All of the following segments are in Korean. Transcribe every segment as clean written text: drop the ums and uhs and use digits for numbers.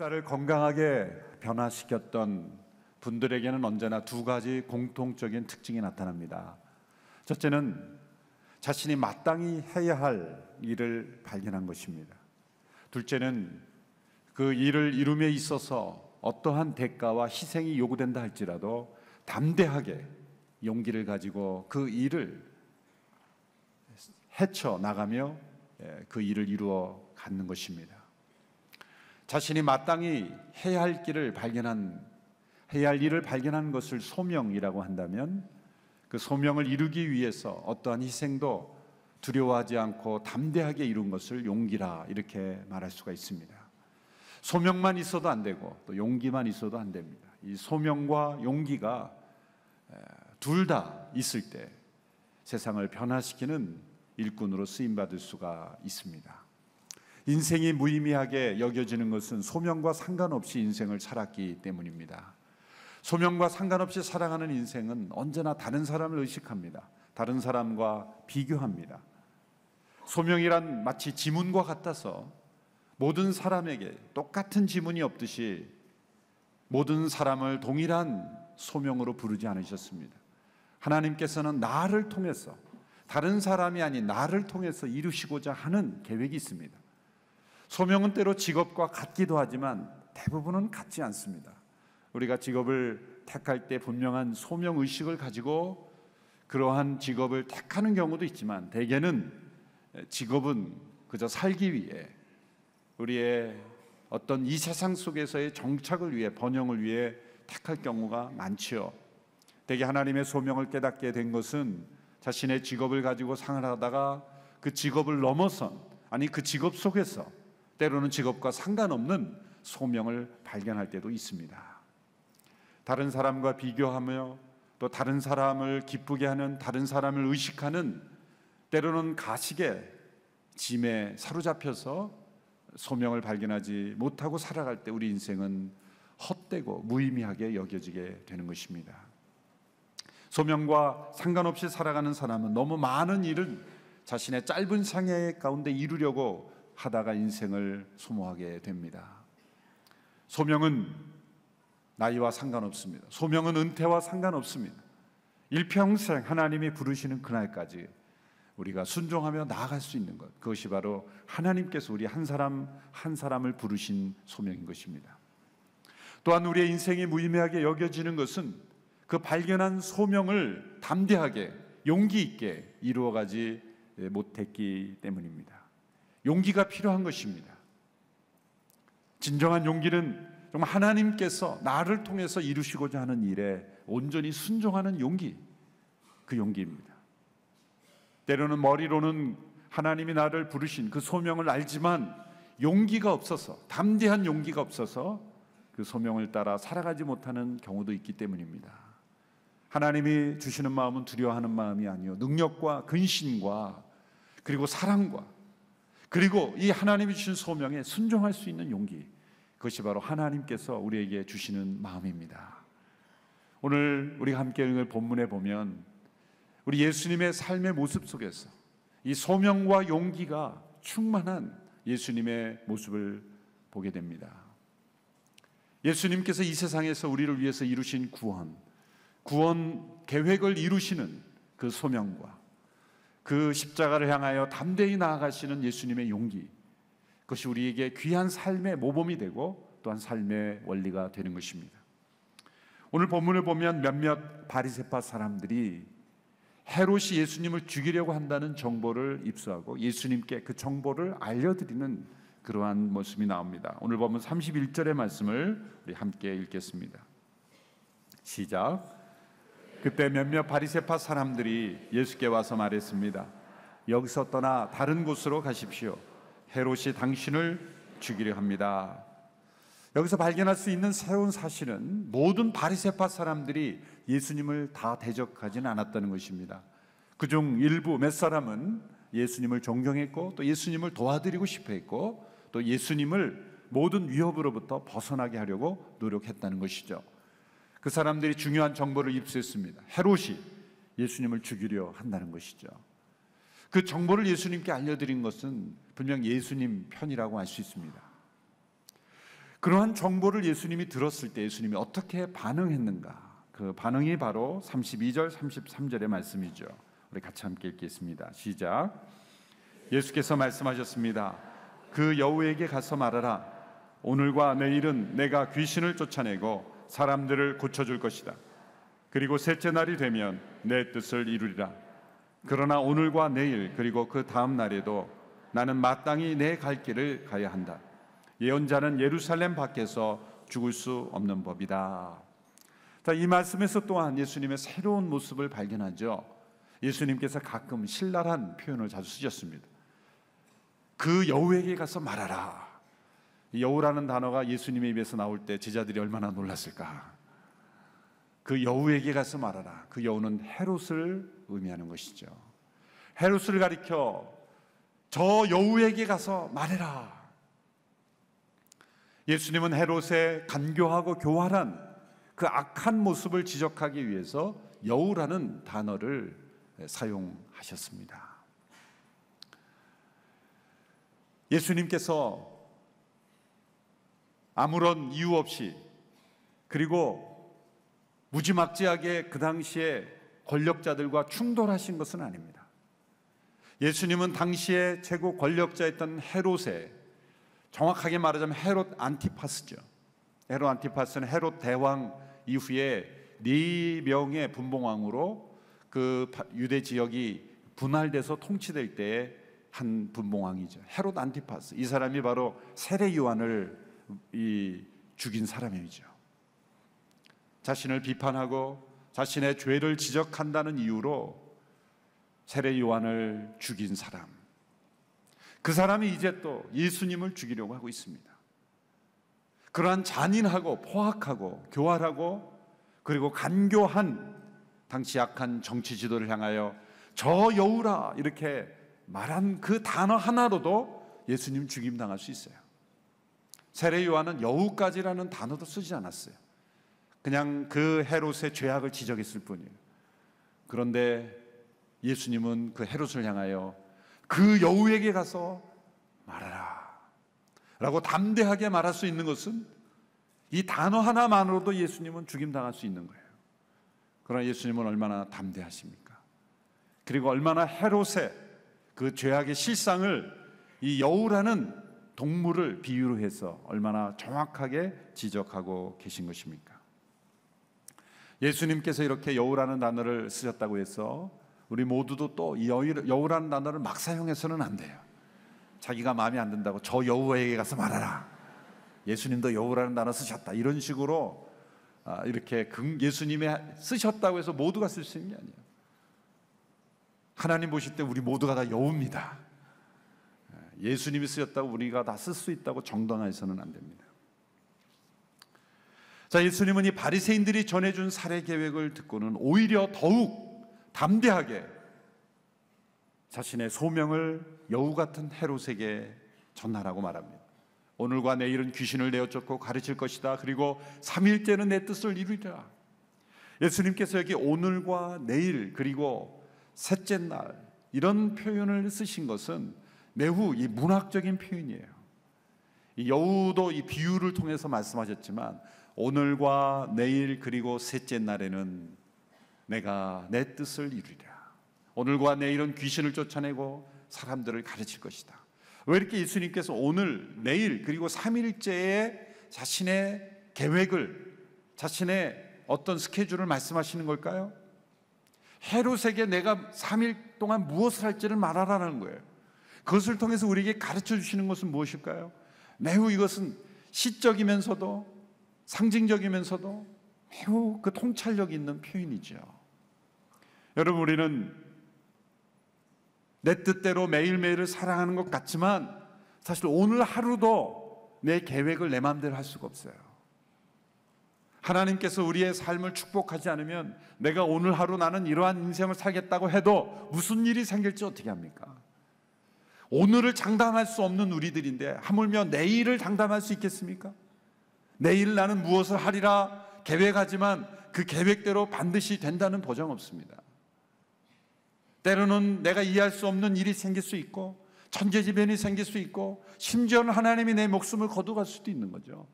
역사를 건강하게 변화시켰던 분들에게는 언제나 두 가지 공통적인 특징이 나타납니다. 첫째는 자신이 마땅히 해야 할 일을 발견한 것입니다. 둘째는 그 일을 이룸에 있어서 어떠한 대가와 희생이 요구된다 할지라도 담대하게 용기를 가지고 그 일을 헤쳐나가며 그 일을 이루어 가는 것입니다. 자신이 마땅히 해야 할 일을 발견한 것을 소명이라고 한다면 그 소명을 이루기 위해서 어떠한 희생도 두려워하지 않고 담대하게 이룬 것을 용기라 이렇게 말할 수가 있습니다. 소명만 있어도 안 되고 또 용기만 있어도 안 됩니다. 이 소명과 용기가 둘 다 있을 때 세상을 변화시키는 일꾼으로 쓰임받을 수가 있습니다. 인생이 무의미하게 여겨지는 것은 소명과 상관없이 인생을 살았기 때문입니다. 소명과 상관없이 살아가는 인생은 언제나 다른 사람을 의식합니다. 다른 사람과 비교합니다. 소명이란 마치 지문과 같아서 모든 사람에게 똑같은 지문이 없듯이 모든 사람을 동일한 소명으로 부르지 않으셨습니다. 하나님께서는 나를 통해서, 다른 사람이 아닌 나를 통해서 이루시고자 하는 계획이 있습니다. 소명은 때로 직업과 같기도 하지만 대부분은 같지 않습니다. 우리가 직업을 택할 때 분명한 소명의식을 가지고 그러한 직업을 택하는 경우도 있지만 대개는 직업은 그저 살기 위해, 우리의 어떤 이 세상 속에서의 정착을 위해, 번영을 위해 택할 경우가 많지요. 대개 하나님의 소명을 깨닫게 된 것은 자신의 직업을 가지고 생활하다가 그 직업을 넘어선, 아니 그 직업 속에서 때로는 직업과 상관없는 소명을 발견할 때도 있습니다. 다른 사람과 비교하며 또 다른 사람을 기쁘게 하는, 다른 사람을 의식하는, 때로는 가식의 짐에 사로잡혀서 소명을 발견하지 못하고 살아갈 때 우리 인생은 헛되고 무의미하게 여겨지게 되는 것입니다. 소명과 상관없이 살아가는 사람은 너무 많은 일을 자신의 짧은 생애 가운데 이루려고 하다가 인생을 소모하게 됩니다. 소명은 나이와 상관없습니다. 소명은 은퇴와 상관없습니다. 일평생 하나님이 부르시는 그날까지 우리가 순종하며 나아갈 수 있는 것, 그것이 바로 하나님께서 우리 한 사람 한 사람을 부르신 소명인 것입니다. 또한 우리의 인생이 무의미하게 여겨지는 것은 그 발견한 소명을 담대하게 용기 있게 이루어가지 못했기 때문입니다. 용기가 필요한 것입니다. 진정한 용기는 정말 하나님께서 나를 통해서 이루시고자 하는 일에 온전히 순종하는 용기, 그 용기입니다. 때로는 머리로는 하나님이 나를 부르신 그 소명을 알지만 용기가 없어서, 담대한 용기가 없어서 그 소명을 따라 살아가지 못하는 경우도 있기 때문입니다. 하나님이 주시는 마음은 두려워하는 마음이 아니요, 능력과 근신과 그리고 사랑과, 그리고 이 하나님이 주신 소명에 순종할 수 있는 용기, 그것이 바로 하나님께서 우리에게 주시는 마음입니다. 오늘 우리가 함께 읽을 본문에 보면 우리 예수님의 삶의 모습 속에서 이 소명과 용기가 충만한 예수님의 모습을 보게 됩니다. 예수님께서 이 세상에서 우리를 위해서 이루신 구원 계획을 이루시는 그 소명과 그 십자가를 향하여 담대히 나아가시는 예수님의 용기, 그것이 우리에게 귀한 삶의 모범이 되고 또한 삶의 원리가 되는 것입니다. 오늘 본문을 보면 몇몇 바리새파 사람들이 헤롯이 예수님을 죽이려고 한다는 정보를 입수하고 예수님께 그 정보를 알려드리는 그러한 모습이 나옵니다. 오늘 보면 31절의 말씀을 우리 함께 읽겠습니다. 시작. 그때 몇몇 바리새파 사람들이 예수께 와서 말했습니다. 여기서 떠나 다른 곳으로 가십시오. 헤롯이 당신을 죽이려 합니다. 여기서 발견할 수 있는 새로운 사실은 모든 바리새파 사람들이 예수님을 다 대적하지는 않았다는 것입니다. 그중 일부 몇 사람은 예수님을 존경했고 또 예수님을 도와드리고 싶어 했고 또 예수님을 모든 위협으로부터 벗어나게 하려고 노력했다는 것이죠. 그 사람들이 중요한 정보를 입수했습니다. 헤롯이 예수님을 죽이려 한다는 것이죠. 그 정보를 예수님께 알려드린 것은 분명 예수님 편이라고 할 수 있습니다. 그러한 정보를 예수님이 들었을 때 예수님이 어떻게 반응했는가? 그 반응이 바로 32절, 33절의 말씀이죠. 우리 같이 함께 읽겠습니다. 시작. 예수께서 말씀하셨습니다. 그 여우에게 가서 말하라. 오늘과 내일은 내가 귀신을 쫓아내고 사람들을 고쳐줄 것이다. 그리고 셋째 날이 되면 내 뜻을 이루리라. 그러나 오늘과 내일 그리고 그 다음 날에도 나는 마땅히 내 갈 길을 가야 한다. 예언자는 예루살렘 밖에서 죽을 수 없는 법이다. 자, 이 말씀에서 또한 예수님의 새로운 모습을 발견하죠. 예수님께서 가끔 신랄한 표현을 자주 쓰셨습니다. 그 여우에게 가서 말하라. 여우라는 단어가 예수님의 입에서 나올 때 제자들이 얼마나 놀랐을까. 그 여우에게 가서 말하라. 그 여우는 헤롯을 의미하는 것이죠. 헤롯을 가리켜 저 여우에게 가서 말해라. 예수님은 헤롯의 간교하고 교활한 그 악한 모습을 지적하기 위해서 여우라는 단어를 사용하셨습니다. 예수님께서 아무런 이유 없이 그리고 무지막지하게 그 당시에 권력자들과 충돌하신 것은 아닙니다. 예수님은 당시에 최고 권력자였던 헤롯의, 정확하게 말하자면 헤롯 안티파스죠. 헤롯 안티파스는 헤롯 대왕 이후에 4명의 분봉왕으로 그 유대 지역이 분할돼서 통치될 때의 한 분봉왕이죠. 헤롯 안티파스. 이 사람이 바로 세례 요한을 죽인 사람이죠. 자신을 비판하고 자신의 죄를 지적한다는 이유로 세례 요한을 죽인 사람. 그 사람이 이제 또 예수님을 죽이려고 하고 있습니다. 그러한 잔인하고 포악하고 교활하고 그리고 간교한 당시 약한 정치 지도를 향하여 저 여우라 이렇게 말한 그 단어 하나로도 예수님 죽임당할 수 있어요. 세례 요한은 여우까지라는 단어도 쓰지 않았어요. 그냥 그 헤롯의 죄악을 지적했을 뿐이에요. 그런데 예수님은 그 헤롯을 향하여 그 여우에게 가서 말하라 라고 담대하게 말할 수 있는 것은 이 단어 하나만으로도 예수님은 죽임당할 수 있는 거예요. 그러나 예수님은 얼마나 담대하십니까? 그리고 얼마나 헤롯의 그 죄악의 실상을 이 여우라는 동물을 비유로 해서 얼마나 정확하게 지적하고 계신 것입니까? 예수님께서 이렇게 여우라는 단어를 쓰셨다고 해서 우리 모두도 또 이 여우라는 단어를 막 사용해서는 안 돼요. 자기가 마음에 안 든다고 저 여우에게 가서 말하라. 예수님도 여우라는 단어 쓰셨다. 이런 식으로 이렇게 예수님이 쓰셨다고 해서 모두가 쓸 수 있는 게 아니에요. 하나님 보실 때 우리 모두가 다 여우입니다. 예수님이 쓰셨다고 우리가 다 쓸 수 있다고 정당화해서는 안 됩니다. 자, 예수님은 이 바리새인들이 전해준 살해 계획을 듣고는 오히려 더욱 담대하게 자신의 소명을 여우 같은 헤롯에게 전하라고 말합니다. 오늘과 내일은 귀신을 내어 쫓고 가르칠 것이다. 그리고 3일째는 내 뜻을 이루리라. 예수님께서 여기 오늘과 내일 그리고 셋째 날 이런 표현을 쓰신 것은 매우 이 문학적인 표현이에요. 이 여우도 이 비유를 통해서 말씀하셨지만 오늘과 내일 그리고 셋째 날에는 내가 내 뜻을 이루리라. 오늘과 내일은 귀신을 쫓아내고 사람들을 가르칠 것이다. 왜 이렇게 예수님께서 오늘, 내일 그리고 3일째에 자신의 계획을, 자신의 어떤 스케줄을 말씀하시는 걸까요? 헤롯에게 내가 3일 동안 무엇을 할지를 말하라는 거예요. 그것을 통해서 우리에게 가르쳐 주시는 것은 무엇일까요? 매우 이것은 시적이면서도 상징적이면서도 매우 그 통찰력 있는 표현이죠. 여러분, 우리는 내 뜻대로 매일매일을 살아가는 것 같지만 사실 오늘 하루도 내 계획을 내 마음대로 할 수가 없어요. 하나님께서 우리의 삶을 축복하지 않으면 내가 오늘 하루 나는 이러한 인생을 살겠다고 해도 무슨 일이 생길지 어떻게 합니까? 오늘을 장담할 수 없는 우리들인데 하물며 내일을 장담할 수 있겠습니까? 내일 나는 무엇을 하리라 계획하지만 그 계획대로 반드시 된다는 보장 없습니다. 때로는 내가 이해할 수 없는 일이 생길 수 있고 천재지변이 생길 수 있고 심지어는 하나님이 내 목숨을 거두갈 수도 있는 거죠.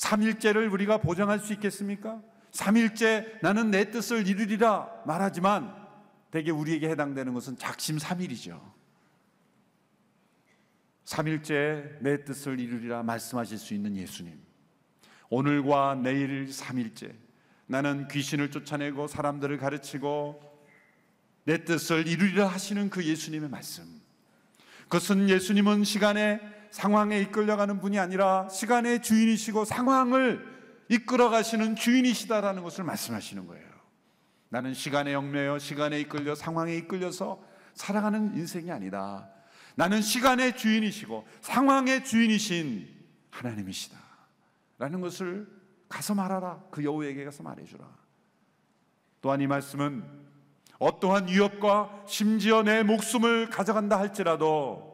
삼일째를 우리가 보장할 수 있겠습니까? 삼일째 나는 내 뜻을 이루리라 말하지만 대개 우리에게 해당되는 것은 작심삼일이죠. 삼일째 내 뜻을 이루리라 말씀하실 수 있는 예수님, 오늘과 내일 삼일째 나는 귀신을 쫓아내고 사람들을 가르치고 내 뜻을 이루리라 하시는 그 예수님의 말씀, 그것은 예수님은 시간의 상황에 이끌려가는 분이 아니라 시간의 주인이시고 상황을 이끌어 가시는 주인이시다라는 것을 말씀하시는 거예요. 나는 시간에 얽매여 시간에 이끌려 상황에 이끌려서 살아가는 인생이 아니다. 나는 시간의 주인이시고 상황의 주인이신 하나님이시다 라는 것을 가서 말하라. 그 여우에게 가서 말해주라. 또한 이 말씀은 어떠한 위협과 심지어 내 목숨을 가져간다 할지라도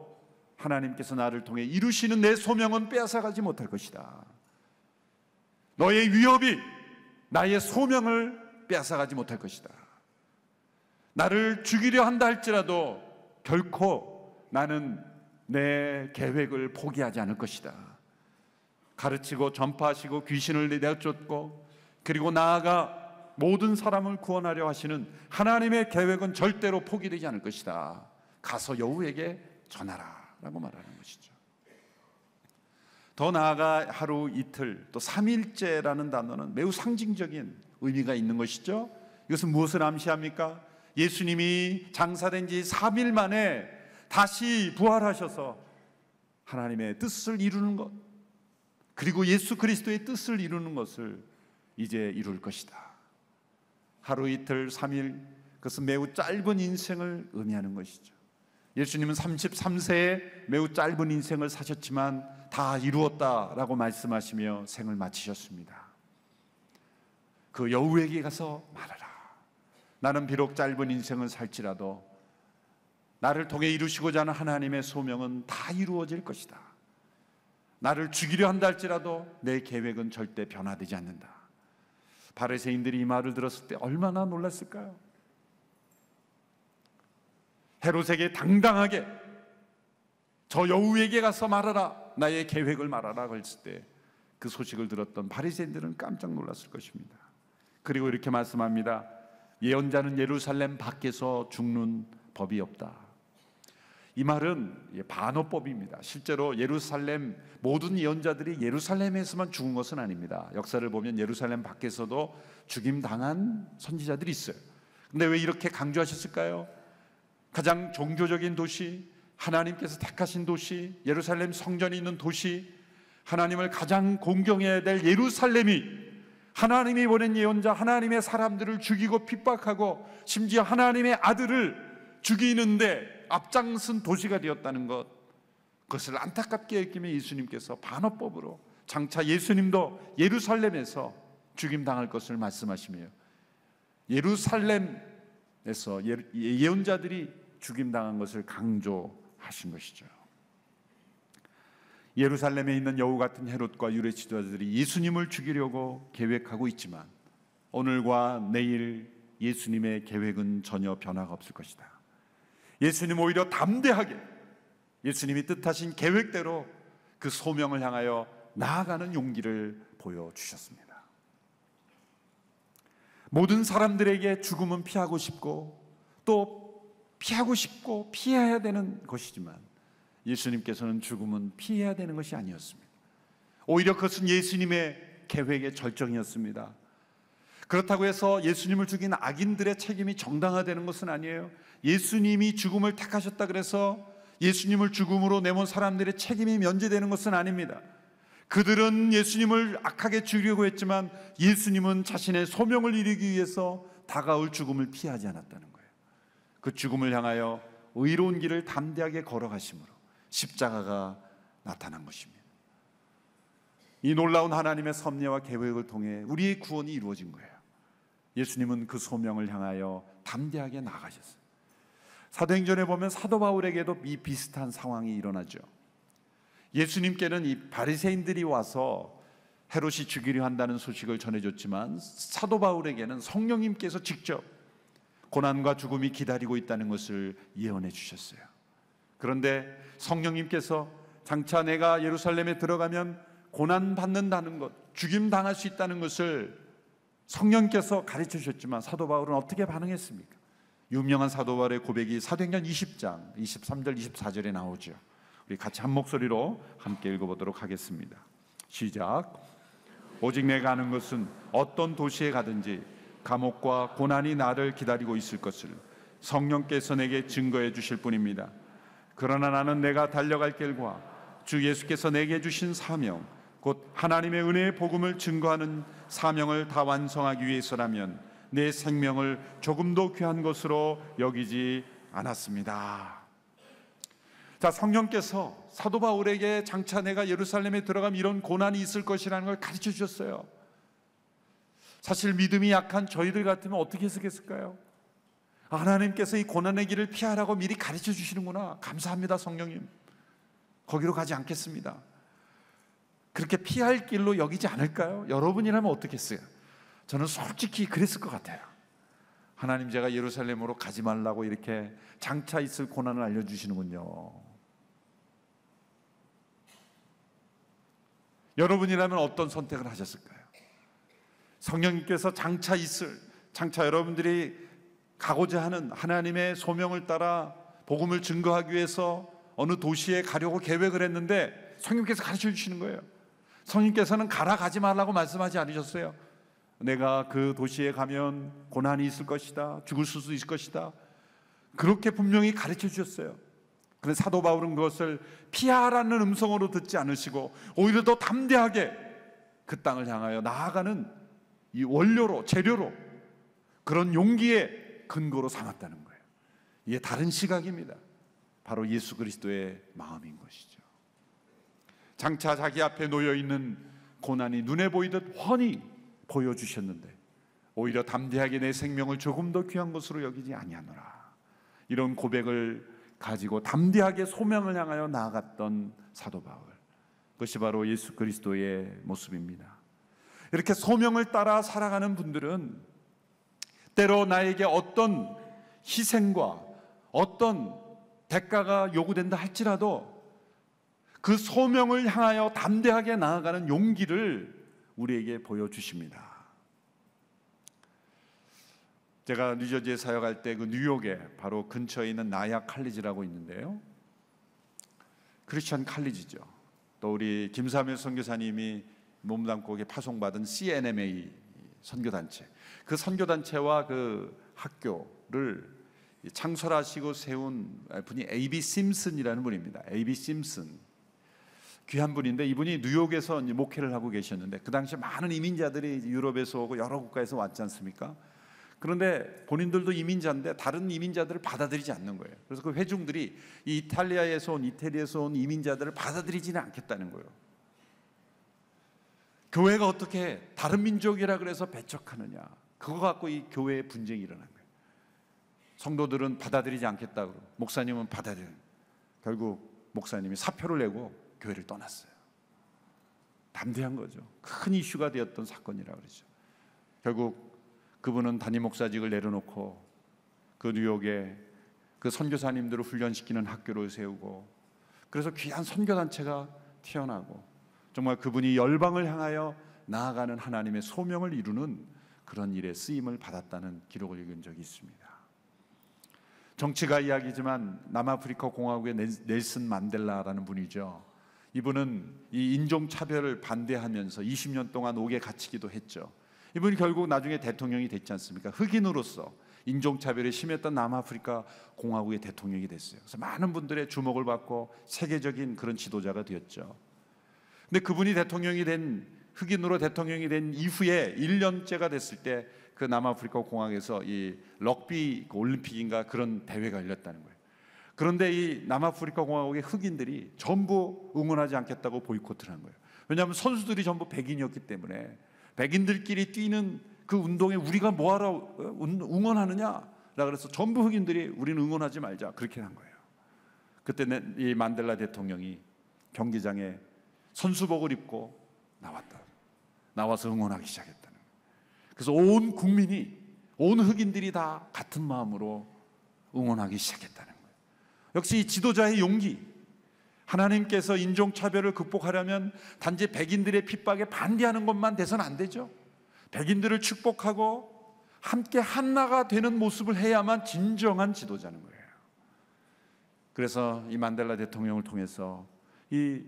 하나님께서 나를 통해 이루시는 내 소명은 빼앗아가지 못할 것이다. 너의 위협이 나의 소명을 빼앗아가지 못할 것이다. 나를 죽이려 한다 할지라도 결코 나는 내 계획을 포기하지 않을 것이다. 가르치고 전파하시고 귀신을 내쫓고 그리고 나아가 모든 사람을 구원하려 하시는 하나님의 계획은 절대로 포기되지 않을 것이다. 가서 여우에게 전하라 라고 말하는 것이죠. 더 나아가 하루 이틀 또 3일째라는 단어는 매우 상징적인 의미가 있는 것이죠. 이것은 무엇을 암시합니까? 예수님이 장사된 지 3일 만에 다시 부활하셔서 하나님의 뜻을 이루는 것, 그리고 예수 그리스도의 뜻을 이루는 것을 이제 이룰 것이다. 하루 이틀 3일, 그것은 매우 짧은 인생을 의미하는 것이죠. 예수님은 33세에 매우 짧은 인생을 사셨지만 다 이루었다라고 말씀하시며 생을 마치셨습니다. 그 여우에게 가서 말하라. 나는 비록 짧은 인생을 살지라도 나를 통해 이루시고자 하는 하나님의 소명은 다 이루어질 것이다. 나를 죽이려 한다 할지라도 내 계획은 절대 변화되지 않는다. 바리새인들이 이 말을 들었을 때 얼마나 놀랐을까요? 헤롯에게 당당하게 저 여우에게 가서 말하라, 나의 계획을 말하라 그랬을 때 그 소식을 들었던 바리새인들은 깜짝 놀랐을 것입니다. 그리고 이렇게 말씀합니다. 예언자는 예루살렘 밖에서 죽는 법이 없다. 이 말은 반어법입니다. 실제로 예루살렘 모든 예언자들이 예루살렘에서만 죽은 것은 아닙니다. 역사를 보면 예루살렘 밖에서도 죽임당한 선지자들이 있어요. 근데 왜 이렇게 강조하셨을까요? 가장 종교적인 도시, 하나님께서 택하신 도시, 예루살렘 성전이 있는 도시, 하나님을 가장 공경해야 될 예루살렘이 하나님이 보낸 예언자, 하나님의 사람들을 죽이고 핍박하고 심지어 하나님의 아들을 죽이는데 앞장선 도시가 되었다는 것, 그것을 안타깝게 여기며 예수님께서 반어법으로 장차 예수님도 예루살렘에서 죽임당할 것을 말씀하시며 예루살렘에서 예언자들이 죽임당한 것을 강조하신 것이죠. 예루살렘에 있는 여우 같은 헤롯과 유대 지도자들이 예수님을 죽이려고 계획하고 있지만 오늘과 내일 예수님의 계획은 전혀 변화가 없을 것이다. 예수님 오히려 담대하게 예수님이 뜻하신 계획대로 그 소명을 향하여 나아가는 용기를 보여주셨습니다. 모든 사람들에게 죽음은 피하고 싶고 또 피하고 싶고 피해야 되는 것이지만 예수님께서는 죽음은 피해야 되는 것이 아니었습니다. 오히려 그것은 예수님의 계획의 절정이었습니다. 그렇다고 해서 예수님을 죽인 악인들의 책임이 정당화되는 것은 아니에요. 예수님이 죽음을 택하셨다 그래서 예수님을 죽음으로 내몬 사람들의 책임이 면제되는 것은 아닙니다. 그들은 예수님을 악하게 죽이려고 했지만 예수님은 자신의 소명을 이루기 위해서 다가올 죽음을 피하지 않았다는 거예요. 그 죽음을 향하여 의로운 길을 담대하게 걸어가심으로 십자가가 나타난 것입니다. 이 놀라운 하나님의 섭리와 계획을 통해 우리의 구원이 이루어진 거예요. 예수님은 그 소명을 향하여 담대하게 나가셨어요. 사도행전에 보면 사도 바울에게도 이 비슷한 상황이 일어나죠. 예수님께는 이 바리새인들이 와서 헤롯이 죽이려 한다는 소식을 전해줬지만 사도 바울에게는 성령님께서 직접 고난과 죽음이 기다리고 있다는 것을 예언해 주셨어요. 그런데 성령님께서 장차 내가 예루살렘에 들어가면 고난 받는다는 것, 죽임 당할 수 있다는 것을 성령께서 가르쳐 주셨지만 사도 바울은 어떻게 반응했습니까? 유명한 사도 바울의 고백이 사도행전 20장 23절 24절에 나오죠. 우리 같이 한 목소리로 함께 읽어보도록 하겠습니다. 시작. 오직 내가 아는 것은 어떤 도시에 가든지 감옥과 고난이 나를 기다리고 있을 것을 성령께서 내게 증거해 주실 뿐입니다. 그러나 나는 내가 달려갈 길과 주 예수께서 내게 주신 사명, 곧 하나님의 은혜의 복음을 증거하는 사명을 다 완성하기 위해서라면 내 생명을 조금도 귀한 것으로 여기지 않았습니다. 자, 성령께서 사도 바울에게 장차 내가 예루살렘에 들어가면 이런 고난이 있을 것이라는 걸 가르쳐 주셨어요. 사실 믿음이 약한 저희들 같으면 어떻게 했을까요? 하나님께서 이 고난의 길을 피하라고 미리 가르쳐 주시는구나. 감사합니다, 성령님. 거기로 가지 않겠습니다. 그렇게 피할 길로 여기지 않을까요? 여러분이라면 어떻겠어요? 저는 솔직히 그랬을 것 같아요. 하나님, 제가 예루살렘으로 가지 말라고 이렇게 장차 있을 고난을 알려주시는군요. 여러분이라면 어떤 선택을 하셨을까요? 성령님께서 장차 여러분들이 가고자 하는 하나님의 소명을 따라 복음을 증거하기 위해서 어느 도시에 가려고 계획을 했는데 성령께서 가르쳐 주시는 거예요. 성령께서는 가지 말라고 말씀하지 않으셨어요. 내가 그 도시에 가면 고난이 있을 것이다, 죽을 수도 있을 것이다, 그렇게 분명히 가르쳐 주셨어요. 그런데 사도 바울은 그것을 피하라는 음성으로 듣지 않으시고 오히려 더 담대하게 그 땅을 향하여 나아가는 이 원료로, 재료로, 그런 용기의 근거로 삼았다는 거예요. 이게 다른 시각입니다. 바로 예수 그리스도의 마음인 것이죠. 장차 자기 앞에 놓여있는 고난이 눈에 보이듯 훤히 보여주셨는데 오히려 담대하게 내 생명을 조금 더 귀한 것으로 여기지 아니하노라. 이런 고백을 가지고 담대하게 소명을 향하여 나아갔던 사도 바울, 그것이 바로 예수 그리스도의 모습입니다. 이렇게 소명을 따라 살아가는 분들은 때로 나에게 어떤 희생과 어떤 대가가 요구된다 할지라도 그 소명을 향하여 담대하게 나아가는 용기를 우리에게 보여주십니다. 제가 뉴저지에 사역할 때 그 뉴욕에 바로 근처에 있는 나야 칼리지라고 있는데요, 크리스천 칼리지죠. 또 우리 김사면 선교사님이 몸담고 파송받은 CNMA 선교단체, 그 선교단체와 그 학교를 창설하시고 세운 분이 A.B. 심슨이라는 분입니다. A.B. 심슨, 귀한 분인데 이분이 뉴욕에서 목회를 하고 계셨는데 그 당시에 많은 이민자들이 유럽에서 오고 여러 국가에서 왔지 않습니까? 그런데 본인들도 이민자인데 다른 이민자들을 받아들이지 않는 거예요. 그래서 그 회중들이 이 이탈리아에서 온 이민자들을 받아들이지는 않겠다는 거예요. 교회가 어떻게 다른 민족이라 그래서 배척하느냐, 그거 갖고 이 교회에 분쟁이 일어난 거예요. 성도들은 받아들이지 않겠다고, 목사님은 받아들여요. 결국 목사님이 사표를 내고 교회를 떠났어요. 담대한 거죠. 큰 이슈가 되었던 사건이라고 그러죠. 결국 그분은 담임 목사직을 내려놓고 그 뉴욕에 그 선교사님들을 훈련시키는 학교를 세우고, 그래서 귀한 선교단체가 태어나고 정말 그분이 열방을 향하여 나아가는 하나님의 소명을 이루는 그런 일에 쓰임을 받았다는 기록을 읽은 적이 있습니다. 정치가 이야기지만 남아프리카 공화국의 넬슨 만델라라는 분이죠. 이분은 이 인종차별을 반대하면서 20년 동안 옥에 갇히기도 했죠. 이분이 결국 나중에 대통령이 됐지 않습니까? 흑인으로서 인종차별이 심했던 남아프리카 공화국의 대통령이 됐어요. 그래서 많은 분들의 주목을 받고 세계적인 그런 지도자가 되었죠. 근데 그분이 흑인으로 대통령이 된 이후에 1년째가 됐을 때 그 남아프리카 공화국에서 이 럭비 올림픽인가 그런 대회가 열렸다는 거예요. 그런데 이 남아프리카 공화국의 흑인들이 전부 응원하지 않겠다고 보이콧을 한 거예요. 왜냐하면 선수들이 전부 백인이었기 때문에 백인들끼리 뛰는 그 운동에 우리가 뭐하러 응원하느냐, 그래서 전부 흑인들이 우리는 응원하지 말자, 그렇게 한 거예요. 그때 이 만델라 대통령이 경기장에 선수복을 입고 나와서 응원하기 시작했다는 거예요. 그래서 온 국민이, 온 흑인들이 다 같은 마음으로 응원하기 시작했다는 거예요. 역시 이 지도자의 용기, 하나님께서 인종차별을 극복하려면 단지 백인들의 핍박에 반대하는 것만 돼서는 안 되죠. 백인들을 축복하고 함께 하나가 되는 모습을 해야만 진정한 지도자는 거예요. 그래서 이 만델라 대통령을 통해서 이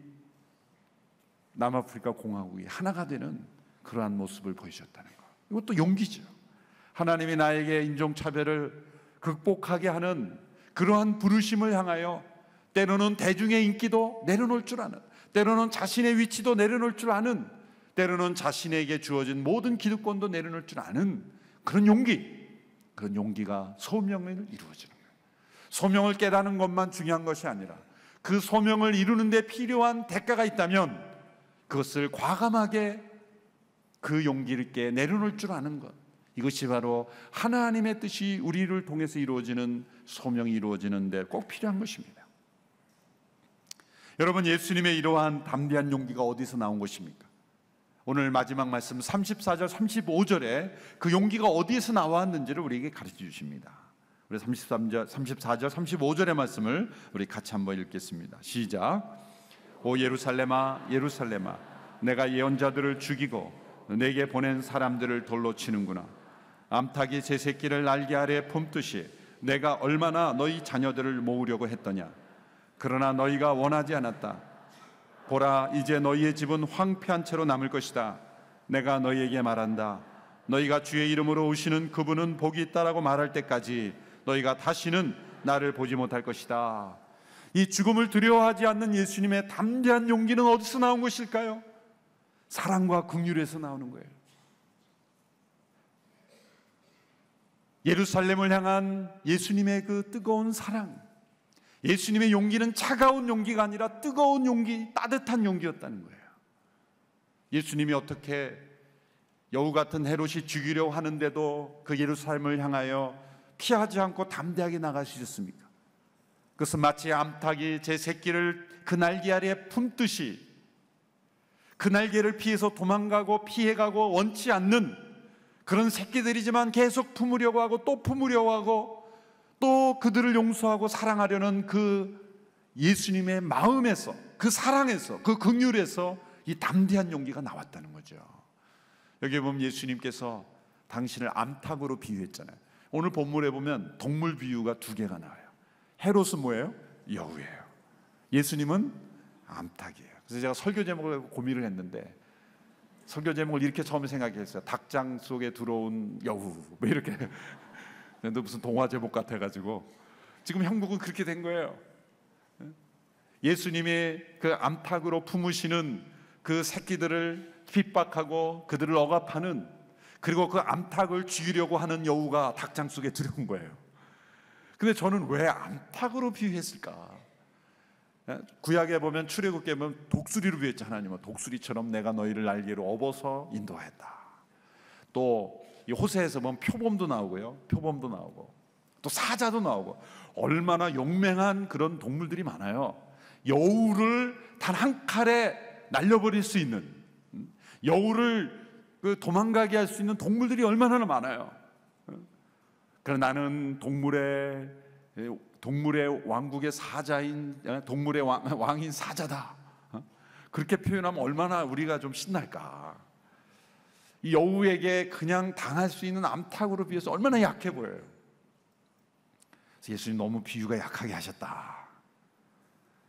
남아프리카 공화국이 하나가 되는 그러한 모습을 보여주셨다는 것. 이것도 용기죠. 하나님이 나에게 인종차별을 극복하게 하는 그러한 부르심을 향하여 때로는 대중의 인기도 내려놓을 줄 아는, 때로는 자신의 위치도 내려놓을 줄 아는, 때로는 자신에게 주어진 모든 기득권도 내려놓을 줄 아는 그런 용기, 그런 용기가 소명을 이루어지는 거예요. 소명을 깨닫는 것만 중요한 것이 아니라 그 소명을 이루는 데 필요한 대가가 있다면 그것을 과감하게 그 용기를 있게 내려놓을 줄 아는 것, 이것이 바로 하나님의 뜻이 우리를 통해서 이루어지는, 소명이 이루어지는 데 꼭 필요한 것입니다. 여러분, 예수님의 이러한 담대한 용기가 어디서 나온 것입니까? 오늘 마지막 말씀 34절 35절에 그 용기가 어디에서 나왔는지를 우리에게 가르쳐 주십니다. 우리 34절 35절의 말씀을 우리 같이 한번 읽겠습니다. 시작. 오 예루살렘아 예루살렘아, 내가 예언자들을 죽이고 내게 보낸 사람들을 돌로 치는구나. 암탉이 제 새끼를 날개 아래 품듯이 내가 얼마나 너희 자녀들을 모으려고 했더냐. 그러나 너희가 원하지 않았다. 보라, 이제 너희의 집은 황폐한 채로 남을 것이다. 내가 너희에게 말한다. 너희가 주의 이름으로 오시는 그분은 복이 있다라고 말할 때까지 너희가 다시는 나를 보지 못할 것이다. 이 죽음을 두려워하지 않는 예수님의 담대한 용기는 어디서 나온 것일까요? 사랑과 긍휼에서 나오는 거예요. 예루살렘을 향한 예수님의 그 뜨거운 사랑, 예수님의 용기는 차가운 용기가 아니라 뜨거운 용기, 따뜻한 용기였다는 거예요. 예수님이 어떻게 여우 같은 헤롯이 죽이려고 하는데도 그 예루살렘을 향하여 피하지 않고 담대하게 나가시셨습니까? 그것은 마치 암탉이 제 새끼를 그 날개 아래 품듯이 그 날개를 피해서 도망가고 피해가고 원치 않는 그런 새끼들이지만 계속 품으려고 하고 또 품으려고 하고 또 그들을 용서하고 사랑하려는 그 예수님의 마음에서, 그 사랑에서, 그 긍휼에서 이 담대한 용기가 나왔다는 거죠. 여기 보면 예수님께서 당신을 암탉으로 비유했잖아요. 오늘 본문에 보면 동물 비유가 2개가 나와요. 헤롯은 뭐예요? 여우예요. 예수님은 암탉이에요. 그래서 제가 설교 제목을 고민을 했는데 설교 제목을 이렇게 처음에 생각했어요. 닭장 속에 들어온 여우, 뭐 이렇게. 근데 무슨 동화 제목 같아가지고 지금 형국은 그렇게 된 거예요. 예수님이 그 암탉으로 품으시는 그 새끼들을 핍박하고 그들을 억압하는, 그리고 그 암탉을 죽이려고 하는 여우가 닭장 속에 들어온 거예요. 근데 저는 왜 암탉으로 비유했을까? 구약에 보면 출애굽기에 보면 독수리로 비유했죠. 하나님은 독수리처럼 내가 너희를 날개로 업어서 인도하였다. 또 이 호세에서 보면 표범도 나오고요, 표범도 나오고 또 사자도 나오고 얼마나 용맹한 그런 동물들이 많아요. 여우를 단 한 칼에 날려버릴 수 있는, 여우를 그 도망가게 할 수 있는 동물들이 얼마나 많아요. 그러나 나는 동물의 왕국의 사자인, 동물의 왕인 사자다, 그렇게 표현하면 얼마나 우리가 좀 신날까. 이 여우에게 그냥 당할 수 있는 암탉으로 비해서 얼마나 약해 보여요. 그래서 예수님 너무 비유가 약하게 하셨다,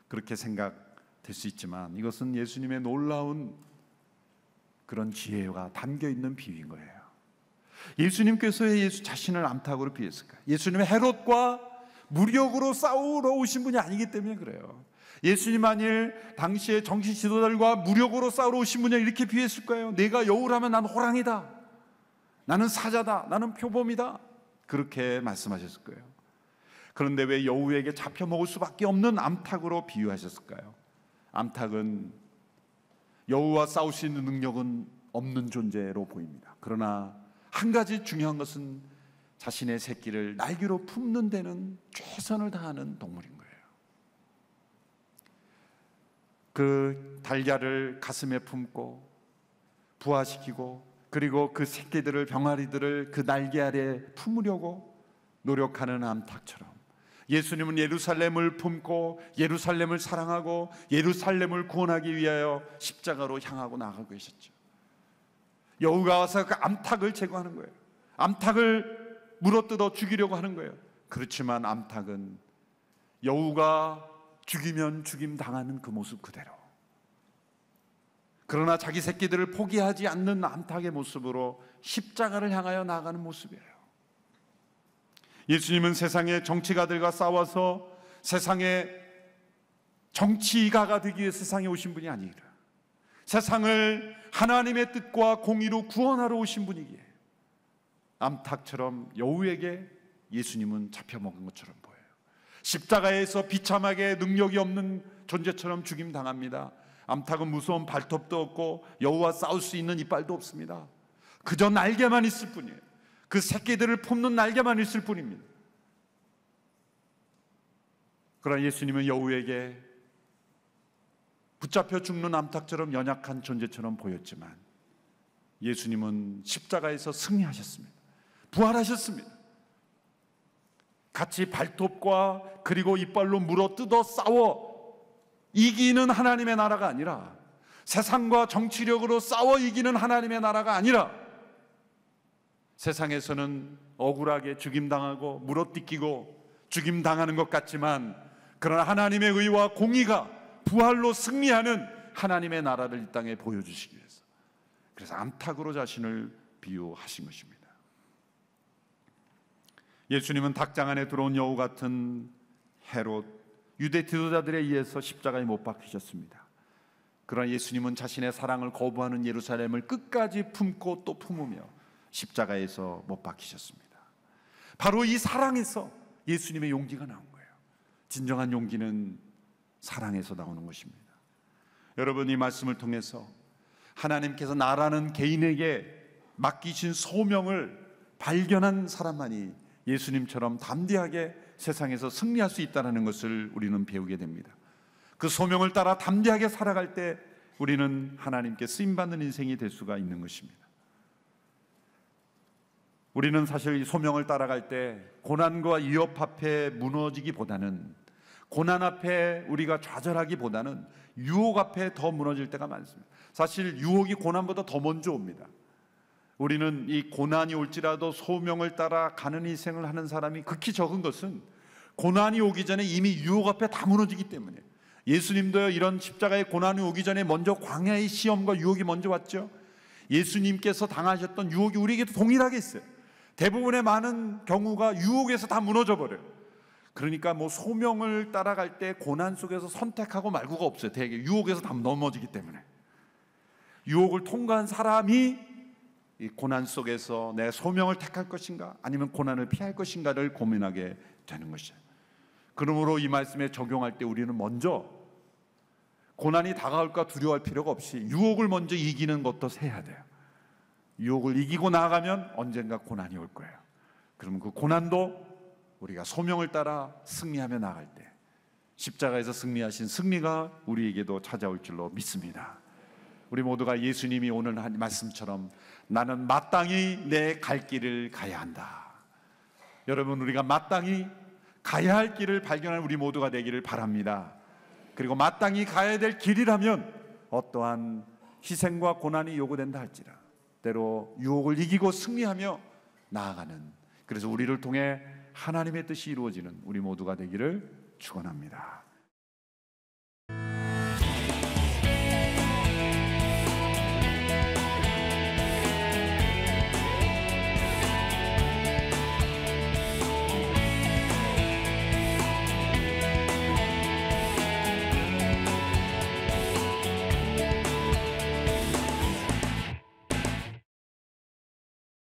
그렇게 생각될 수 있지만 이것은 예수님의 놀라운 그런 지혜가 담겨있는 비유인 거예요. 예수님께서 예수 자신을 암탉으로 비유했을까요? 예수님은 헤롯과 무력으로 싸우러 오신 분이 아니기 때문에 그래요. 예수님 만일 당시의 정치 지도자들과 무력으로 싸우러 오신 분이 이렇게 비유했을까요? 내가 여우라면 나는 호랑이다, 나는 사자다, 나는 표범이다, 그렇게 말씀하셨을 거예요. 그런데 왜 여우에게 잡혀 먹을 수밖에 없는 암탉으로 비유하셨을까요? 암탉은 여우와 싸울 수 있는 능력은 없는 존재로 보입니다. 그러나 한 가지 중요한 것은 자신의 새끼를 날개로 품는 데는 최선을 다하는 동물인 거예요. 그 달걀을 가슴에 품고 부화시키고 그리고 그 새끼들을, 병아리들을 그 날개 아래 품으려고 노력하는 암탉처럼 예수님은 예루살렘을 품고 예루살렘을 사랑하고 예루살렘을 구원하기 위하여 십자가로 향하고 나아가고 계셨죠. 여우가 와서 그 암탉을 제거하는 거예요. 암탉을 물어뜯어 죽이려고 하는 거예요. 그렇지만 암탉은 여우가 죽이면 죽임 당하는 그 모습 그대로, 그러나 자기 새끼들을 포기하지 않는 암탉의 모습으로 십자가를 향하여 나아가는 모습이에요. 예수님은 세상의 정치가들과 싸워서 세상의 정치가가 되기 위해 세상에 오신 분이 아니라 세상을 하나님의 뜻과 공의로 구원하러 오신 분이기에 암탉처럼 여우에게 예수님은 잡혀먹은 것처럼 보여요. 십자가에서 비참하게 능력이 없는 존재처럼 죽임당합니다. 암탉은 무서운 발톱도 없고 여우와 싸울 수 있는 이빨도 없습니다. 그저 날개만 있을 뿐이에요. 그 새끼들을 품는 날개만 있을 뿐입니다. 그러나 예수님은 여우에게 붙잡혀 죽는 암탉처럼 연약한 존재처럼 보였지만 예수님은 십자가에서 승리하셨습니다. 부활하셨습니다. 같이 발톱과 그리고 이빨로 물어 뜯어 싸워 이기는 하나님의 나라가 아니라, 세상과 정치력으로 싸워 이기는 하나님의 나라가 아니라, 세상에서는 억울하게 죽임당하고 물어뜯기고 죽임당하는 것 같지만 그러나 하나님의 의와 공의가 부활로 승리하는 하나님의 나라를 이 땅에 보여주시기 위해서, 그래서 암탉으로 자신을 비유하신 것입니다. 예수님은 닭장 안에 들어온 여우 같은 헤롯, 유대 지도자들에 의해서 십자가에 못 박히셨습니다. 그러나 예수님은 자신의 사랑을 거부하는 예루살렘을 끝까지 품고 또 품으며 십자가에서 못 박히셨습니다. 바로 이 사랑에서 예수님의 용기가 나온 거예요. 진정한 용기는 사랑에서 나오는 것입니다. 여러분, 이 말씀을 통해서 하나님께서 나라는 개인에게 맡기신 소명을 발견한 사람만이 예수님처럼 담대하게 세상에서 승리할 수 있다는 것을 우리는 배우게 됩니다. 그 소명을 따라 담대하게 살아갈 때 우리는 하나님께 쓰임받는 인생이 될 수가 있는 것입니다. 우리는 사실 이 소명을 따라갈 때 고난과 위협 앞에 무너지기보다는, 고난 앞에 우리가 좌절하기보다는 유혹 앞에 더 무너질 때가 많습니다. 사실 유혹이 고난보다 더 먼저 옵니다. 우리는 이 고난이 올지라도 소명을 따라 가는 인생을 하는 사람이 극히 적은 것은 고난이 오기 전에 이미 유혹 앞에 다 무너지기 때문이에요. 예수님도 이런 십자가의 고난이 오기 전에 먼저 광야의 시험과 유혹이 먼저 왔죠. 예수님께서 당하셨던 유혹이 우리에게도 동일하게 있어요. 대부분의 많은 경우가 유혹에서 다 무너져 버려요. 그러니까 뭐 소명을 따라갈 때 고난 속에서 선택하고 말고가 없어요. 되게 유혹에서 다 넘어지기 때문에. 유혹을 통과한 사람이 이 고난 속에서 내 소명을 택할 것인가 아니면 고난을 피할 것인가를 고민하게 되는 것이에요. 그러므로 이 말씀에 적용할 때 우리는 먼저 고난이 다가올까 두려워할 필요가 없이 유혹을 먼저 이기는 것도 해야 돼요. 유혹을 이기고 나아가면 언젠가 고난이 올 거예요. 그러면 그 고난도 우리가 소명을 따라 승리하며 나아갈 때 십자가에서 승리하신 승리가 우리에게도 찾아올 줄로 믿습니다. 우리 모두가 예수님이 오늘 한 말씀처럼 나는 마땅히 내 갈 길을 가야 한다. 여러분, 우리가 마땅히 가야 할 길을 발견한 우리 모두가 되기를 바랍니다. 그리고 마땅히 가야 될 길이라면 어떠한 희생과 고난이 요구된다 할지라 때로 유혹을 이기고 승리하며 나아가는, 그래서 우리를 통해 하나님의 뜻이 이루어지는 우리 모두가 되기를 축원합니다.